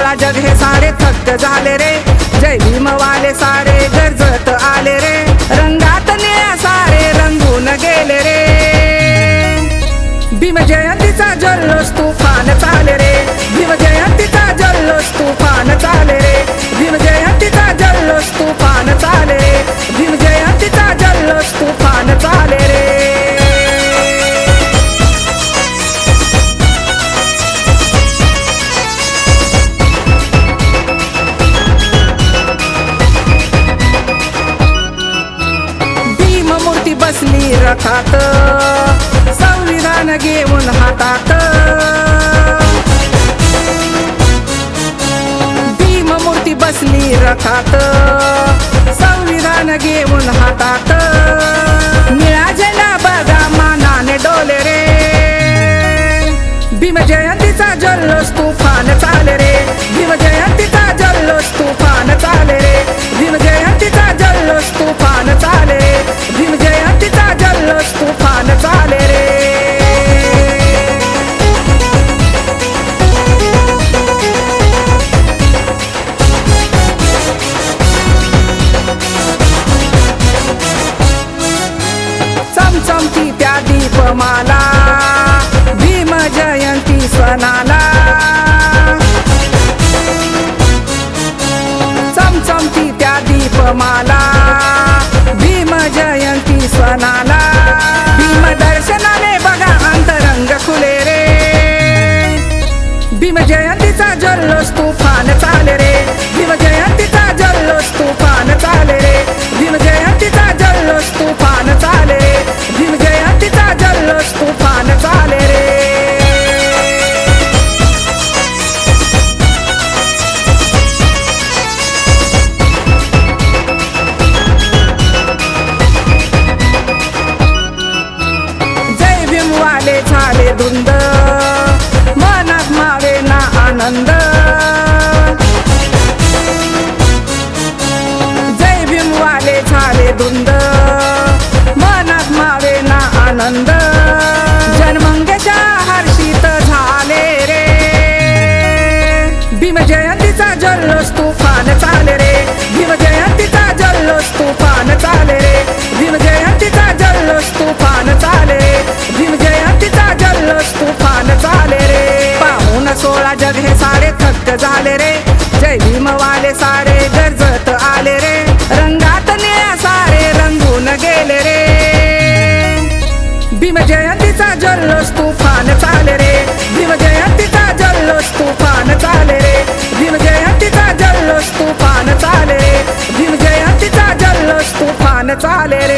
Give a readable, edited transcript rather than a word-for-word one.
सोळा जग हे सारे थक्क झाले रे, जय भीमवाले सारे गरजत आले रे, रंगात निळ्या सारे रंगून गेले रे, भीम जयंतीचा जल्लोष तुफान चाले रे, भीम जयंतीचा जल्लोष तुफान चाले रे, भीम जयंतीचा जल्लोष तुफान चाले रे, भीम जयंतीचा जल्लोष तुफान चाले रे। भीम मूर्ती बसली रथात, संविधान घेऊन हातात, भीम मूर्ती बसली रथात, संविधान घेऊन हातात, निळा झेंडा बघा मानाने डोले रे, भीम जयंतीचा जल्लोष तुफान चाले रे, भीम जयंतीचा जल्लोष तुफान चाले रे, भीम जयंतीचा जल्लोष तुफान चाले रे, भीम जयंतीचा जल्लोष तुफान चाले रे। चमचमती त्या दीपमाला, भीम जयंती सणाला, चमचमती त्या दीपमाला, भीम जयंती सणाला, भीम दर्शनाने बघा अंतरंग खुले रे, भीम जयंतीचा जल्लोष तुफान चाले रे, भीम जयंतीचा जल्लोष तुफान चाले रे, भीम जयंतीचा जल्लोष तुफान चाले रे, भीम जयंतीचा जल्लोष तुफान चाले रे। जय भीमवाले झाले धुंद, मनात मावे ना आनंद, जय भीमवाले झाले धुंद, मनात मावे ना आनंद, जनमंगेच्या हर्षित झाले रे, भीम जयंतीचा जल्लोष तुफान चाले रे, भीम जयंतीचा जल्लोष तुफान चाले रे, भीम जयंतीचा जल्लोष तुफान चाले रे, भीम जयंतीचा जल्लोष तुफान चाले रे। पाहून 16 जग हे सारे थक्क झाले रे, जय भीमवाले सारे गरजत आले रे, रंगात निळ्या सारे रंगून गेले रे, भीम जयंतीचा जल्लोष तुफान चाले रे, भीम जयंतीचा जल्लोष तुफान चाले रे, भीम जयंतीचा जल्लोष तुफान चाले रे, भीम जयंतीचा जल्लोष तुफान चाले रे।